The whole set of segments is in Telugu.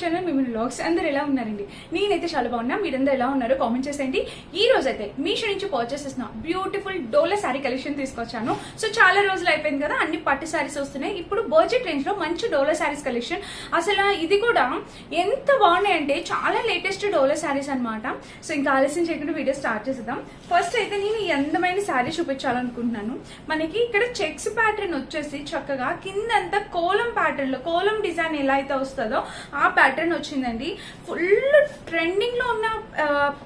ఛానల్ మిమ్మల్ని వ్లాగ్స్. అందరూ ఎలా ఉన్నారండి? నేనైతే చాలా బాగున్నా. మీరందరూ ఎలా ఉన్నారో కామెంట్ చేసేయండి. ఈ రోజు అయితే మీషో నుంచి పర్చేస్ చేసిన బ్యూటిఫుల్ డోలా శారీ కలెక్షన్ తీసుకొచ్చాను. సో చాలా రోజులు అయిపోయింది కదా, అన్ని పట్టు శారీస్ వస్తున్నాయి. ఇప్పుడు బడ్జెట్ రేంజ్ లో మంచి డోలా శారీస్ కలెక్షన్. అసలు ఇది కూడా ఎంత బాగున్నాయంటే చాలా లేటెస్ట్ డోలా శారీస్ అనమాట. సో ఇంకా ఆలస్యం చేయకుండా వీడియో స్టార్ట్ చేద్దాం. ఫస్ట్ అయితే నేను ఈ అందమైన శారీ చూపించాలనుకుంటున్నాను. మనకి ఇక్కడ చెక్స్ ప్యాటర్న్ వచ్చేసి చక్కగా కిందంతా కోలం ప్యాటర్న్ లో, కోలం డిజైన్ ఎలా అయితే వస్తుందో ఆ ప్యాటర్న్ వచ్చిందండి. ఫుల్ ట్రెండింగ్ లో ఉన్న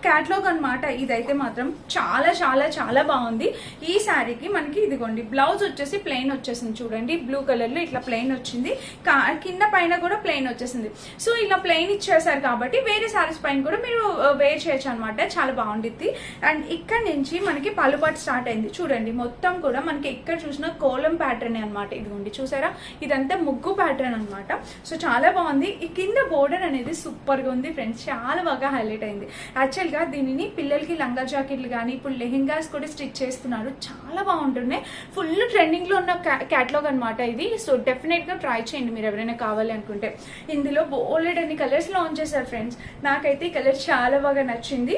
క్యాటలాగ్ అనమాట. ఇదైతే మాత్రం చాలా చాలా చాలా బాగుంది. ఈ శారీకి మనకి ఇదిగోండి బ్లౌజ్ వచ్చేసి ప్లెయిన్ వచ్చేసింది. చూడండి బ్లూ కలర్ లో ఇట్లా ప్లెయిన్ వచ్చింది, కింద పైన కూడా ప్లెయిన్ వచ్చేసింది. సో ఇలా ప్లెయిన్ ఇచ్చేసారు కాబట్టి వేరే శారీస్ పైన కూడా మీరు వేర్ చేయొచ్చు అనమాట. చాలా బాగుండిద్ది. అండ్ ఇక్కడ నుంచి మనకి పలుపాటు స్టార్ట్ అయింది. చూడండి మొత్తం కూడా మనకి ఎక్కడ చూసినా కోలం ప్యాటర్న్ అనమాట. ఇదిగోండి చూసారా, ఇదంతా ముగ్గు ప్యాటర్న్ అనమాట. సో చాలా బాగుంది. ఈ కింద బోర్డర్ అనేది సూపర్ గా ఉంది ఫ్రెండ్స్, చాలా బాగా హైలైట్ అయింది. యాక్చువల్ గా దీనిని పిల్లలకి లంగా జాకెట్లు కానీ ఇప్పుడు లెహెంగాస్ కూడా స్టిచ్ చేస్తున్నారు, చాలా బాగుంటున్నాయి. ఫుల్ ట్రెండింగ్ లో ఉన్న క్యాటలాగ్ అనమాట ఇది. సో డెఫినెట్ గా ట్రై చేయండి మీరు ఎవరైనా కావాలి అనుకుంటే. ఇందులో బోల్డ్ అన్ని కలర్స్ లాంచ్ చేశారు ఫ్రెండ్స్. నాకైతే ఈ కలర్ చాలా బాగా నచ్చింది.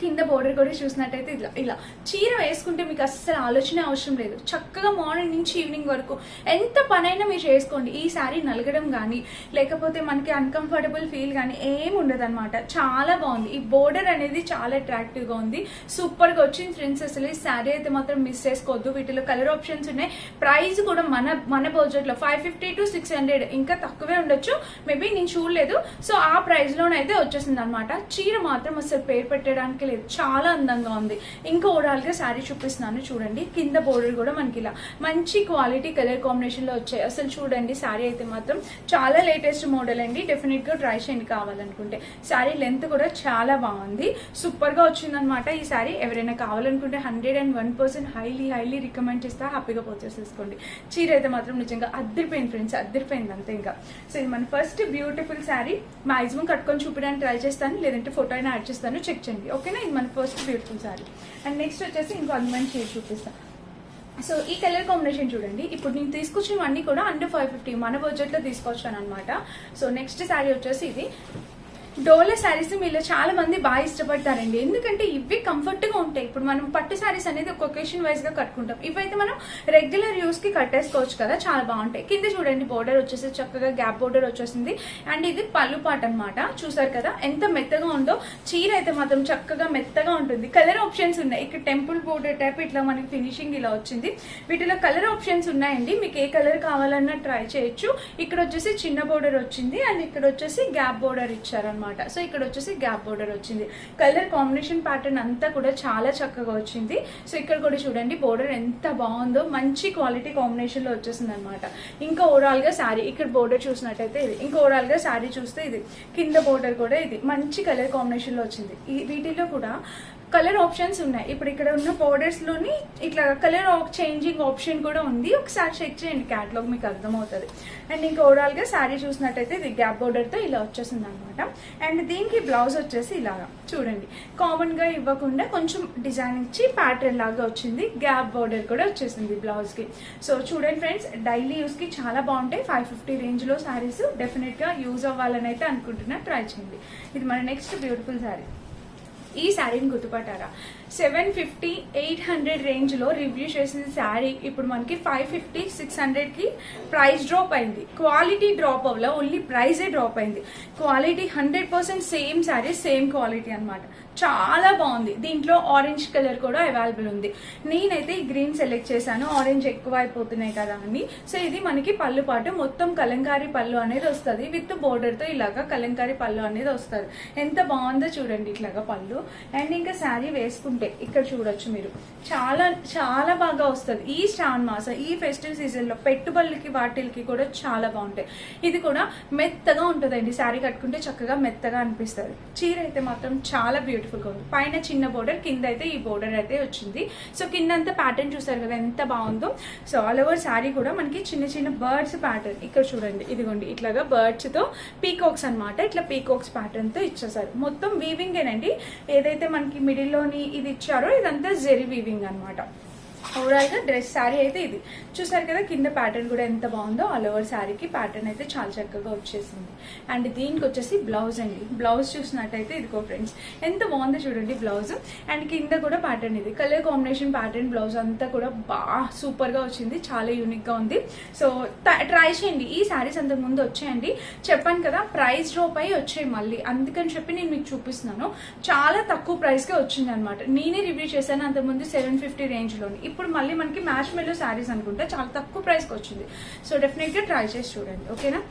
కింద బోర్డర్ కూడా చూసినట్టయితే ఇలా ఇలా చీర వేసుకుంటే మీకు అస్సలు ఆలోచన అవసరం లేదు. చక్కగా మార్నింగ్ నుంచి ఈవినింగ్ వరకు ఎంత పనైనా మీరు చేసుకోండి. ఈ శారీ నలగడం కానీ లేకపోతే మనకి అన్కంఫర్టబుల్ ఫీల్ కానీ ఏమి ఉండదు అనమాట. చాలా బాగుంది. ఈ బోర్డర్ అనేది చాలా అట్రాక్టివ్ గా ఉంది. సూపర్ గా వచ్చింది ఫ్రెండ్స్. అసలు ఈ శారీ అయితే మాత్రం మిస్ చేసుకోవద్దు. వీటిలో కలర్ ఆప్షన్స్ ఉన్నాయి. ప్రైస్ కూడా మన బడ్జెట్ లో 550 to 600, ఇంకా తక్కువే ఉండొచ్చు మేబీ, నేను చూడలేదు. సో ఆ ప్రైస్ లోనైతే వచ్చేసింది అనమాట. చీర మాత్రం అసలు పేరు పెట్టడానికి చాలా అందంగా ఉంది. ఇంకా ఓవరాల్ గా శారీ చూపిస్తున్నాను చూడండి. కింద బోర్డర్ కూడా మనకి ఇలా మంచి క్వాలిటీ కలర్ కాంబినేషన్ లో వచ్చాయి. అసలు చూడండి శారీ అయితే మాత్రం చాలా లేటెస్ట్ మోడల్ అండి. డెఫినెట్ గా ట్రై చేయండి కావాలనుకుంటే. శారీ లెంత్ కూడా చాలా బాగుంది, సూపర్ గా వచ్చింది అనమాట. ఈ శారీ ఎవరైనా కావాలనుకుంటే 101% హైలీ రికమెండ్ చేస్తా. హ్యాపీగా పర్చేస్ చేసుకోండి. చీర అయితే మాత్రం నిజంగా అద్దరిపోయింది ఫ్రెండ్స్, అద్దరిపోయింది అంతే. ఇంకా సో ఇది మన ఫస్ట్ బ్యూటిఫుల్ శారీ. మాక్సిమం కట్టుకొని చూపించడానికి ట్రై చేస్తాను, లేదంటే ఫోటో అయినా యాడ్ చేస్తాను, చెక్ చేయండి ఓకేనా. ఇది మన first beautiful sari. And next వచ్చేసి ఇంకో అందమైన చీర చూపిస్తాను. సో ఈ కలర్ కాంబినేషన్ చూడండి. ఇప్పుడు నేను తీసుకొచ్చినవన్నీ కూడా అండర్ 550 మన బడ్జెట్ లో తీసుకొచ్చాను అనమాట. సో నెక్స్ట్ శారీ వచ్చేసి ఇది డోలా శారీస్ మీలో చాలా మంది బాగా ఇష్టపడతారండి. ఎందుకంటే ఇవి కంఫర్ట్ గా ఉంటాయి. ఇప్పుడు మనం పట్టు శారీస్ అనేది ఒక ఒకేషన్ వైజ్ గా కట్టుకుంటాం. ఇవైతే మనం రెగ్యులర్ యూస్ కి కట్టేసుకోవచ్చు కదా, చాలా బాగుంటాయి. కింద చూడండి బోర్డర్ వచ్చేసి చక్కగా గ్యాప్ బోర్డర్ వచ్చేసింది. అండ్ ఇది పళ్ళు పాట అనమాట. చూసారు కదా ఎంత మెత్తగా ఉందో. చీర అయితే మాత్రం చక్కగా మెత్తగా ఉంటుంది. కలర్ ఆప్షన్స్ ఉన్నాయి. ఇక్కడ టెంపుల్ బోర్డర్ టైప్ ఇట్లా మనకి ఫినిషింగ్ ఇలా వచ్చింది. వీటిలో కలర్ ఆప్షన్స్ ఉన్నాయండి. మీకు ఏ కలర్ కావాలన్నా ట్రై చేయొచ్చు. ఇక్కడ వచ్చేసి చిన్న బోర్డర్ వచ్చింది అండ్ ఇక్కడ వచ్చేసి గ్యాప్ బోర్డర్ ఇచ్చారనమాట. సో ఇక్కడ వచ్చేసి గ్యాప్ బోర్డర్ వచ్చింది. కలర్ కాంబినేషన్ ప్యాటర్న్ అంతా కూడా చాలా చక్కగా వచ్చింది. సో ఇక్కడ కూడా చూడండి బోర్డర్ ఎంత బాగుందో, మంచి క్వాలిటీ కాంబినేషన్ లో వచ్చేసింది అనమాట. ఇంకా ఓవరాల్ గా శారీ ఇక్కడ బోర్డర్ చూసినట్టయితే ఇది, ఇంకా ఓవరాల్ గా శారీ చూస్తే ఇది కింద బోర్డర్ కూడా ఇది మంచి కలర్ కాంబినేషన్ లో వచ్చింది. వీటిలో కూడా కలర్ ఆప్షన్స్ ఉన్నాయి. ఇప్పుడు ఇక్కడ ఉన్న బోర్డర్స్ లోని ఇట్లా కలర్ చేంజింగ్ ఆప్షన్ కూడా ఉంది. ఒకసారి చెక్ చేయండి క్యాటలాగ్, మీకు అర్థమవుతుంది. అండ్ ఇంకా ఓవరాల్ గా శారీ చూసినట్టయితే ఇది గ్యాప్ బోర్డర్ తో ఇలా వచ్చేసింది అనమాట. అండ్ దీనికి బ్లౌజ్ వచ్చేసి ఇలాగా చూడండి, కామన్ గా ఇవ్వకుండా కొంచెం డిజైన్ ఇచ్చి ప్యాటర్న్ లాగా వచ్చింది. గ్యాప్ బోర్డర్ కూడా వచ్చేసింది బ్లౌజ్ కి. సో చూడండి ఫ్రెండ్స్, డైలీ యూస్ కి చాలా బాగుంటాయి. 550 రేంజ్ లో శారీస్ డెఫినెట్ గా యూజ్ అవ్వాలని అయితే అనుకుంటున్నా, ట్రై చేయండి. ఇది మన నెక్స్ట్ బ్యూటిఫుల్ శారీ. ఈ శారీని గుర్తుపట్టారా? 750, 800 రేంజ్ లో రివ్యూ చేసిన శారీ ఇప్పుడు మనకి 550, 600 కి ప్రైస్ డ్రాప్ అయింది. క్వాలిటీ డ్రాప్ అవ్వలా, ఓన్లీ ప్రైజే డ్రాప్ అయింది. Quality 100% same sari, same quality అనమాట. చాలా బాగుంది. దీంట్లో ఆరెంజ్ కలర్ కూడా అవైలబుల్ ఉంది. నేనైతే ఈ గ్రీన్ సెలెక్ట్ చేశాను, ఆరెంజ్ ఎక్కువ అయిపోతున్నాయి కదా అని. సో ఇది మనకి పళ్ళు పాటు మొత్తం కలంకారీ పళ్ళు అనేది వస్తుంది. విత్ బోర్డర్ తో ఇలాగా కలంకారీ పళ్ళు అనేది వస్తుంది. ఎంత బాగుందో చూడండి ఇట్లాగా పళ్ళు. అండ్ ఇంకా శారీ వేసుకుంటే ఇక్కడ చూడొచ్చు మీరు, చాలా చాలా బాగా వస్తుంది. ఈ శ్రావణ మాసం, ఈ ఫెస్టివ్ సీజన్ లో పెట్టుబడులకి వాటికి కూడా చాలా బాగుంటాయి. ఇది కూడా మెత్తగా ఉంటుందండి. శారీ కట్టుకుంటే చక్కగా మెత్తగా అనిపిస్తుంది. చీర అయితే మాత్రం చాలా బ్యూటిఫుల్ గా ఉంది. పైన చిన్న బోర్డర్, కింద అయితే ఈ బోర్డర్ అయితే వచ్చింది. సో కింద అంతా ప్యాటర్న్ చూసారు కదా ఎంత బాగుందో. సో ఆల్ ఓవర్ శారీ కూడా మనకి చిన్న చిన్న బర్డ్స్ ప్యాటర్న్ ఇక్కడ చూడండి, ఇదిగోండి ఇట్లాగా బర్డ్స్ తో పీకాక్స్ అనమాట. ఇట్లా పీకాక్స్ ప్యాటర్న్ తో ఇచ్చేసారు. మొత్తం వీవింగ్ ఏనండి. ఏదైతే మనకి మిడిల్ లోని ఇది ఇచ్చారో ఇదంతా జెరీ వీవింగ్ అనమాట. ఓవరాల్ గా డ్రెస్ శారీ అయితే ఇది చూసారు కదా. కింద ప్యాటర్న్ కూడా ఎంత బాగుందో, ఆల్ ఓవర్ శారీకి ప్యాటర్న్ అయితే చాలా చక్కగా వచ్చేసింది. అండ్ దీనికి వచ్చేసి బ్లౌజ్ అండి. బ్లౌజ్ చూసినట్టయితే ఇదిగో ఫ్రెండ్స్ ఎంత బాగుందో చూడండి బ్లౌజ్. అండ్ కింద కూడా ప్యాటర్న్ ఇది కలర్ కాంబినేషన్ ప్యాటర్న్ బ్లౌజ్ అంతా కూడా బాగా సూపర్ గా వచ్చింది, చాలా యూనిక్ గా ఉంది. సో ట్రై చేయండి. ఈ శారీస్ అంతకు ముందు వచ్చాయండి, చెప్పాను కదా ప్రైస్ డ్రాప్ అయి వచ్చాయి మళ్ళీ, అందుకని చెప్పి నేను మీకు చూపిస్తున్నాను. చాలా తక్కువ ప్రైస్ కే వచ్చింది అనమాట. నేనే రివ్యూ చేశాను అంతకుముందు 750 రేంజ్ లోని. ఇప్పుడు మళ్ళీ మనకి మ్యాచ్ మెల్లో శారీస్ అనుకుంటే చాలా తక్కువ ప్రైస్ కి వచ్చింది. సో డెఫినెట్ గా ట్రై చేసి చూడండి, ఓకేనా.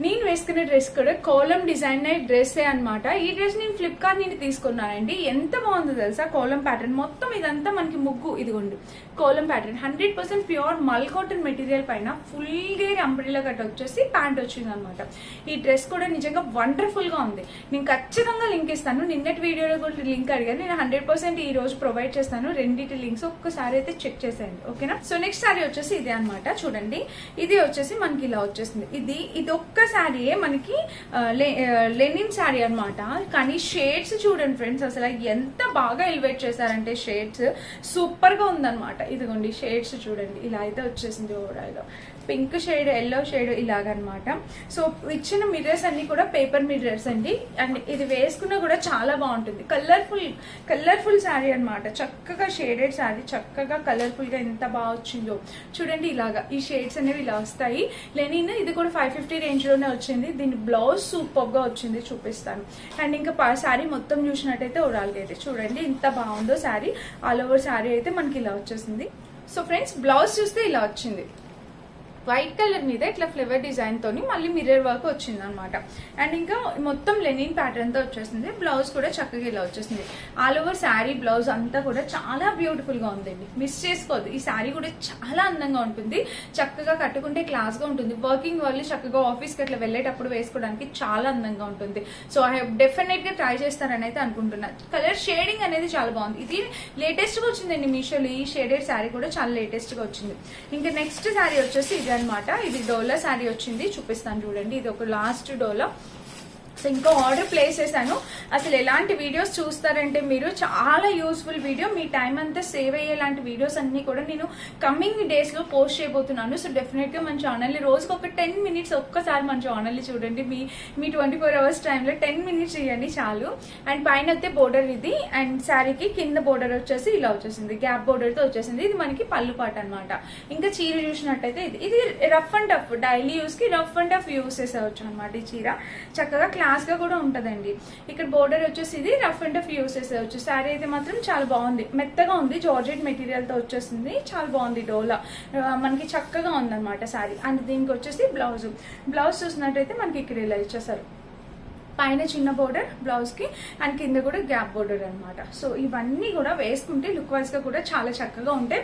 నేను వేసుకునే డ్రెస్ కూడా కోలం డిజైన్ డ్రెస్సే అనమాట. ఈ డ్రెస్ నేను ఫ్లిప్కార్ట్ నుండి తీసుకున్నానండి. ఎంత బాగుందో తెలుసా, కోలం ప్యాటర్న్ మొత్తం ఇదంతా మనకి ముగ్గు ఇదిగోండి కోలం ప్యాటర్న్ 100% ప్యూర్ మల్ కాటన్ మెటీరియల్ పైన ఫుల్ గేర్ అంబ్రెల్లా కట్ వచ్చేసి ప్యాంట్ వచ్చింది అనమాట. ఈ డ్రెస్ కూడా నిజంగా వండర్ఫుల్ గా ఉంది. నేను ఖచ్చితంగా లింక్ ఇస్తాను. నిన్నటి వీడియోలో కూడా లింక్ అడిగాను, నేను 100% ఈ రోజు ప్రొవైడ్ చేస్తాను. రెండింటి లింక్స్ ఒక్కసారి అయితే చెక్ చేసేయండి, ఓకేనా. సో నెక్స్ట్ సారీ వచ్చేసి ఇదే అనమాట. చూడండి ఇది వచ్చేసి మనకి ఇలా వచ్చేసింది. ఇది ఒక్క శారీ మనకి లెనిన్ శారీ అనమాట. కానీ షేడ్స్ చూడండి ఫ్రెండ్స్, అసలు ఎంత బాగా ఎలివేట్ చేశారంటే షేడ్స్ సూపర్ గా ఉందన్నమాట. ఇదిగోండి షేడ్స్ చూడండి, ఇలా అయితే వచ్చేసింది. ఓవరాల్ గా పింక్ షేడ్, ఎల్లో షేడ్ ఇలాగనమాట. సో ఇచ్చిన మిర్రర్స్ అన్ని కూడా పేపర్ మిర్రర్స్ అండి. అండ్ ఇది వేసుకున్నా కూడా చాలా బాగుంటుంది. కలర్ఫుల్ శారీ అనమాట. చక్కగా షేడెడ్ శారీ, చక్కగా కలర్ఫుల్ గా ఎంత బాగా వచ్చిందో చూడండి. ఇలాగా ఈ షేడ్స్ అనేవి ఇలా వస్తాయి. లెనిన్ ఇది కూడా 550 రేంజ్ లోనే వచ్చింది. దీని బ్లౌజ్ సూపర్ గా వచ్చింది, చూపిస్తాను. అండ్ ఇంకా శారీ మొత్తం చూసినట్టయితే ఓవరాల్ గా అయితే చూడండి ఎంత బాగుందో శారీ. ఆల్ ఓవర్ శారీ అయితే మనకి ఇలా వచ్చేసింది. సో ఫ్రెండ్స్ బ్లౌజ్ చూస్తే ఇలా వచ్చింది. వైట్ కలర్ మీద ఇట్లా ఫ్లవర్ డిజైన్ తోని మళ్ళీ మిర్రర్ వర్క్ వచ్చింది అనమాట. అండ్ ఇంకా మొత్తం లెనిన్ ప్యాటర్న్ తో వచ్చేసింది. బ్లౌజ్ కూడా చక్కగా ఇలా వచ్చేసింది. ఆల్ ఓవర్ శారీ బ్లౌజ్ అంతా కూడా చాలా బ్యూటిఫుల్ గా ఉందండి, మిస్ చేసుకోవద్దు. ఈ శారీ కూడా చాలా అందంగా ఉంటుంది, చక్కగా కట్టుకుంటే క్లాస్ గా ఉంటుంది. వర్కింగ్ వాళ్ళు చక్కగా ఆఫీస్ కి అట్లా వెళ్ళేటప్పుడు వేసుకోవడానికి చాలా అందంగా ఉంటుంది. సో ఐ డెఫినెట్ గా ట్రై చేస్తారని అయితే అనుకుంటున్నా. కలర్ షేడింగ్ అనేది చాలా బాగుంది. ఇది లేటెస్ట్ గా వచ్చిందండి మీషోలో. ఈ షేడెడ్ శారీ కూడా చాలా లేటెస్ట్ గా వచ్చింది. ఇంకా నెక్స్ట్ శారీ వచ్చేసి ఇది అనమాట. ఇది డోలా శారీ వచ్చింది, చూపిస్తాను చూడండి. ఇది ఒక లాస్ట్ డోలా. సో ఇంకా ఆర్డర్ ప్లేస్ చేశాను. అసలు ఎలాంటి వీడియోస్ చూస్తారంటే మీరు, చాలా యూస్ఫుల్ వీడియో, మీ టైం అంతా సేవ్ అయ్యేలాంటి వీడియోస్ అన్ని కూడా నేను కమింగ్ డేస్ లో పోస్ట్ చేయబోతున్నాను. సో డెఫినెట్ గా మన ఛానల్ ని రోజుకి ఒక 10 minutes ఒక్కసారి మన ఛానల్ ని చూడండి. మీ 24 hours టైంలో 10 minutes చేయండి చాలు. అండ్ పైన అయితే బోర్డర్ ఇది, అండ్ శారీకి కింద బోర్డర్ వచ్చేసి ఇలా వచ్చేసింది, గ్యాప్ బోర్డర్ తో వచ్చేసింది. ఇది మనకి పళ్ళు పాట అనమాట. ఇంకా చీర చూసినట్టయితే ఇది rough and tough, daily use కి రఫ్ అండ్ టఫ్ యూస్ చేసేవచ్చు అనమాట. ఈ చీర చక్కగా క్లాస్ గా కూడా ఉంటదండి. ఇక్కడ బోర్డర్ వచ్చేసి ఇది రఫ్ అండ్ టఫ్ యూస్ చేసేవచ్చు. శారీ అయితే మాత్రం చాలా బాగుంది, మెత్తగా ఉంది, జార్జెట్ మెటీరియల్ తో వచ్చేసింది, చాలా బాగుంది. డోలా మనకి చక్కగా ఉందన్నమాట శారీ. అండ్ దీనికి వచ్చేసి బ్లౌజ్ చూసినట్టయితే మనకి ఇక్కడ ఇలా ఇచ్చేసారు. పైన చిన్న బోర్డర్ బ్లౌజ్ కి, అండ్ కింద కూడా గ్యాప్ బోర్డర్ అనమాట. సో ఇవన్నీ కూడా వేసుకుంటే లుక్ వైజ్ గా కూడా చాలా చక్కగా ఉంటాయి.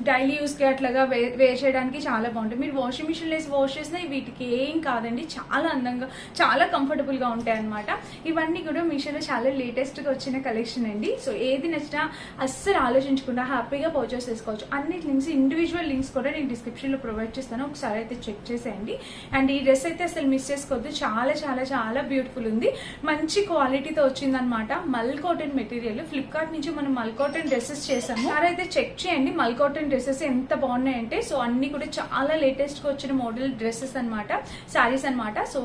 డైలీ యూస్ కి అట్లాగా వేర్ చేయడానికి చాలా బాగుంటాయి. మీరు వాషింగ్ మిషన్ వేసి వాష్ చేసినా వీటికి ఏం కాదండి, చాలా అందంగా చాలా కంఫర్టబుల్ గా ఉంటాయి అనమాట. ఇవన్నీ కూడా మీషోలో చాలా లేటెస్ట్ గా వచ్చిన కలెక్షన్ అండి. సో ఏది నచ్చినా అస్సలు ఆలోచించకుండా హ్యాపీగా పర్చేస్ చేసుకోవచ్చు. అన్ని లింక్స్, ఇండివిజువల్ లింక్స్ కూడా నేను డిస్క్రిప్షన్ లో ప్రొవైడ్ చేస్తాను, ఒకసారి అయితే చెక్ చేసేయండి. అండ్ ఈ డ్రెస్ అయితే అసలు మిస్ చేసుకోవద్దు, చాలా చాలా చాలా బ్యూటిఫుల్ ఉంది. మంచి క్వాలిటీతో వచ్చిందనమాట. మల్ కాటన్ మెటీరియల్. ఫ్లిప్కార్ట్ నుంచి మనం మల్ కాటన్ డ్రెస్సెస్ చేసాము, అయితే చెక్ చేయండి మల్ కాటన్ డ్రెస్సెస్ ఎంత బాగున్నాయంటే. సో అన్ని కూడా చాలా లేటెస్ట్ గా వచ్చిన మోడల్ డ్రెస్సెస్ అనమాట, శారీస్ అనమాట. సో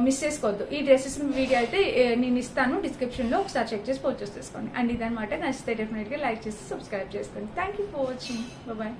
మిస్ చేసుకోవద్దు. ఈ డ్రెస్సెస్ వీడియో అయితే నేను ఇస్తాను డిస్క్రిప్షన్ లో, ఒకసారి చెక్ చేసి పర్చేస్ చేసుకోండి. అండ్ ఇదనమాట, నచ్చితే డెఫినెట్ గా లైక్ చేసి సబ్స్క్రైబ్ చేసుకోండి. Thank you for watching. Bye.